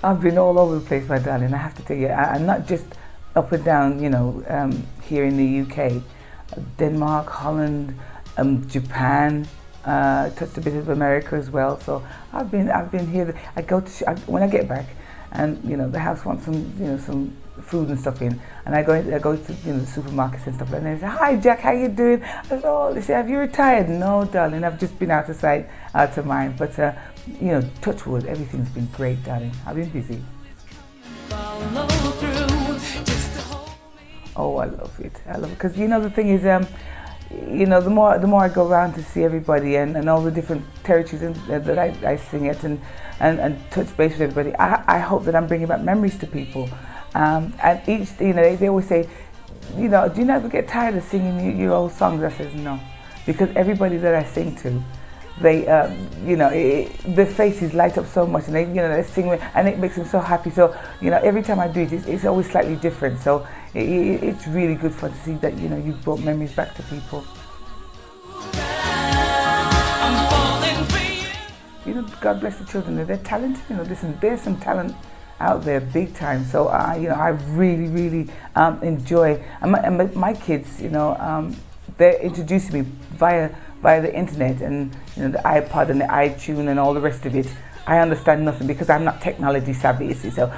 I've been all over the place, my darling. I have to tell you, I'm not just up and down, here in the UK, Denmark, Holland, Japan, touched a bit of America as well. So I've been here. I go to when I get back, and the house wants some food and stuff in, and I go to the supermarkets and stuff, and they say, "Hi Jack, how you doing?" I said, "Oh," they say, "Have you retired?" "No, darling, I've just been out of sight, out of mind." But touch wood, everything's been great, darling. I've been busy. Oh, I love it. I love it because the thing is, the more I go around to see everybody and all the different territories that I sing at and touch base with everybody, I hope that I'm bringing back memories to people. And each, they always say, do you never get tired of singing your old songs? I says no, because everybody that I sing to, they, their faces light up so much, and they sing with, and it makes them so happy. So, every time I do it, it's always slightly different. So it's really good fun to see that, you've brought memories back to people. God bless the children. They're talented. Listen, there's some talent out there big time. So I really, really enjoy, and my kids, they're introducing me via the internet and the iPod and the iTunes and all the rest of it. I understand nothing because I'm not technology savvy, you see. So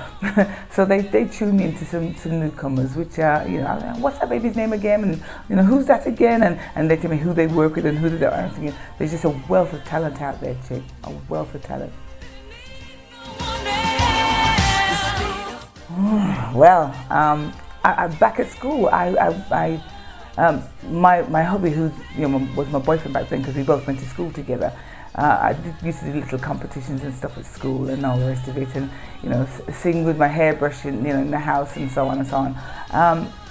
so they tune me into some newcomers, which what's that baby's name again, and who's that again, and they tell me who they work with and who they don't. I'm thinking there's just a wealth of talent out there, chick, a wealth of talent. Well, I'm back at school. My hubby, who's was my boyfriend back then, because we both went to school together. I used to do little competitions and stuff at school and all the rest of it, and sing with my hairbrush in the house and so on and so on.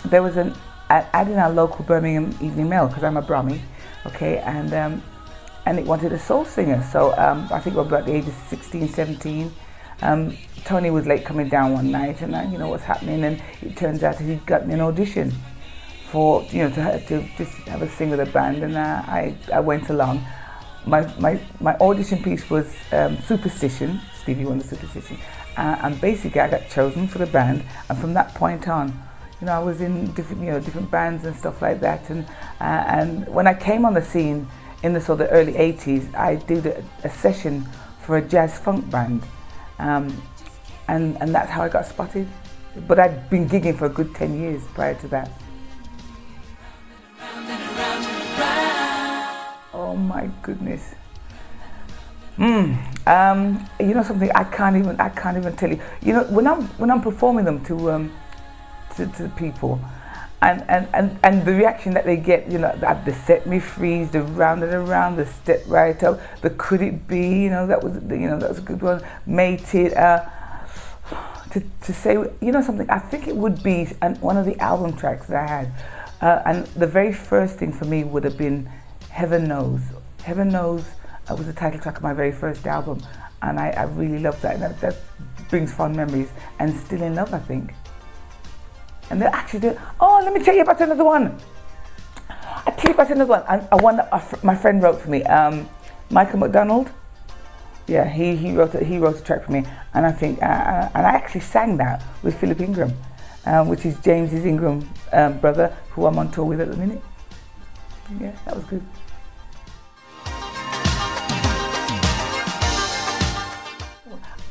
There was an ad in our local Birmingham Evening Mail, because I'm a Brahmi, okay, and it wanted a soul singer. So I think we were about the age of 16, 17. Tony was late coming down one night, and what's happening, and it turns out that he'd gotten an audition for to just have a sing with a band, and I went along. My audition piece was Superstition, Stevie Wonder Superstition, and basically I got chosen for the band, and from that point on, I was in different bands and stuff like that, and when I came on the scene in the sort of early 80s, I did a session for a jazz funk band, and that's how I got spotted. But I'd been gigging for a good 10 years prior to that. Oh my goodness. Something I can't even tell you. When I'm performing them to people, and the reaction that they get, the set me freeze, the round and around, the step right up, the could it be, that was a good one. Mated. To say, something, I think it would be one of the album tracks that I had, and the very first thing for me would have been Heaven Knows. Heaven Knows was the title track of my very first album, and I really loved that. And that brings fond memories, and Still in Love, I think. And they actually did. Oh, let me tell you about another one. And one that my friend wrote for me, Michael McDonald. Yeah, he wrote a track for me, and I think, and I actually sang that with Philip Ingram, which is James's Ingram brother, who I'm on tour with at the minute. Yeah, that was good.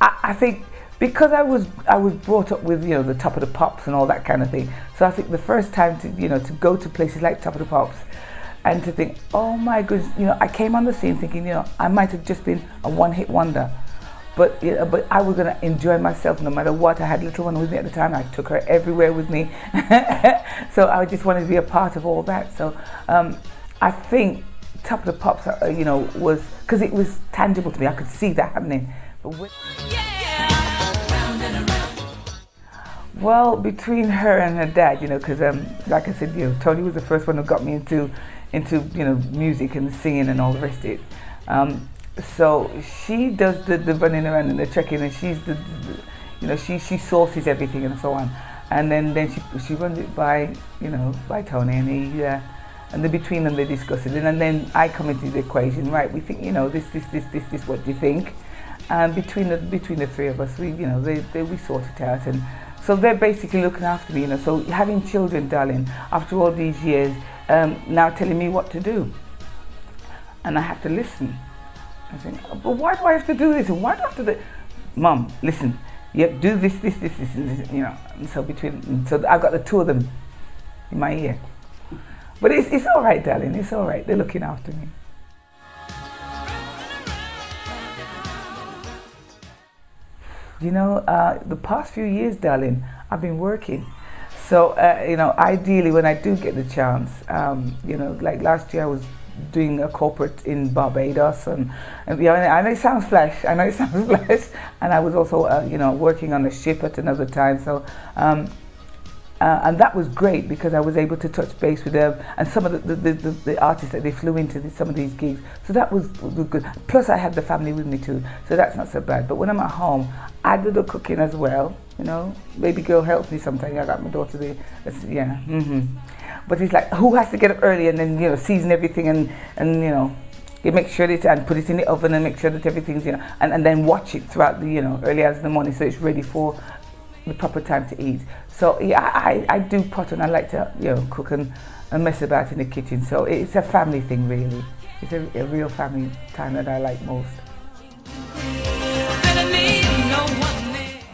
I think because I was brought up with the Top of the Pops and all that kind of thing. So I think the first time to go to places like Top of the Pops, and to think, oh my goodness, I came on the scene thinking, I might have just been a one-hit wonder, but I was gonna enjoy myself no matter what. I had little one with me at the time. I took her everywhere with me, so I just wanted to be a part of all that. So I think Top of the Pops, was because it was tangible to me. I could see that happening. But well, between her and her dad, because like I said, Tony was the first one who got me into music and singing and all the rest of it. So she does the running around and the trekking, and she's she sources everything and so on, and then she runs it by by Tony, and he and then between them they discuss it, and then I come into the equation. Right, we think this. What do you think? and between the three of us, we sort it out, and so they're basically looking after me, So having children, darling, after all these years, now telling me what to do, and I have to listen. I think, but why do I have to do this? And why do I have to do? Mom, listen. Yep, do this, And so I've got the two of them in my ear. But it's all right, darling. It's all right. They're looking after me. The past few years, darling, I've been working. So, ideally, when I do get the chance, like last year I was doing a corporate in Barbados, and I know it sounds flash, and I was also, working on a ship at another time. So, and that was great because I was able to touch base with them and some of the artists that they flew into some of these gigs. So that was good. Plus I had the family with me too, so that's not so bad. But when I'm at home, I do the cooking as well. Baby girl helps me sometimes. I got my daughter there. But it's like, who has to get up early and then season everything and you make sure that and put it in the oven and make sure that everything's and then watch it throughout the early hours in the morning so it's ready for the proper time to eat. So yeah, I do pot and I like to cook and mess about in the kitchen. So it's a family thing, really. It's a real family time that I like most.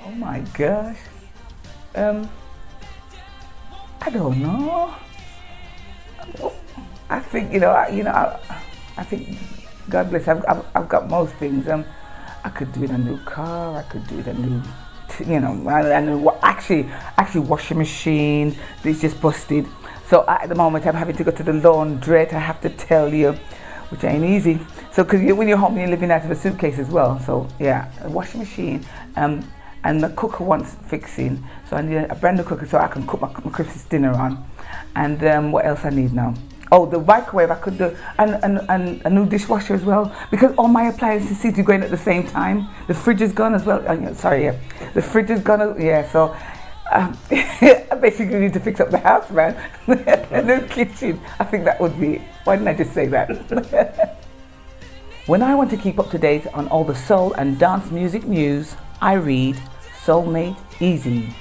Oh my gosh. I don't know. I think I think God bless. I've got most things. I could do it a new car. I could do it a new. Actually washing machine it's just busted, so at the moment I'm having to go to the laundrette, I have to tell you, which ain't easy. So because when you're home you're living out of a suitcase as well, so yeah, a washing machine, and the cooker wants fixing, so I need a brand new cooker so I can cook my Christmas dinner on. And what else I need now? Oh, the microwave I could do, and a new dishwasher as well, because all my appliances seem to be going at the same time. The fridge is gone as well. The fridge is gone. Yeah, so I basically need to fix up the house, man. A new kitchen. I think that would be it. Why didn't I just say that? When I want to keep up to date on all the soul and dance music news, I read Soulm8 Easy.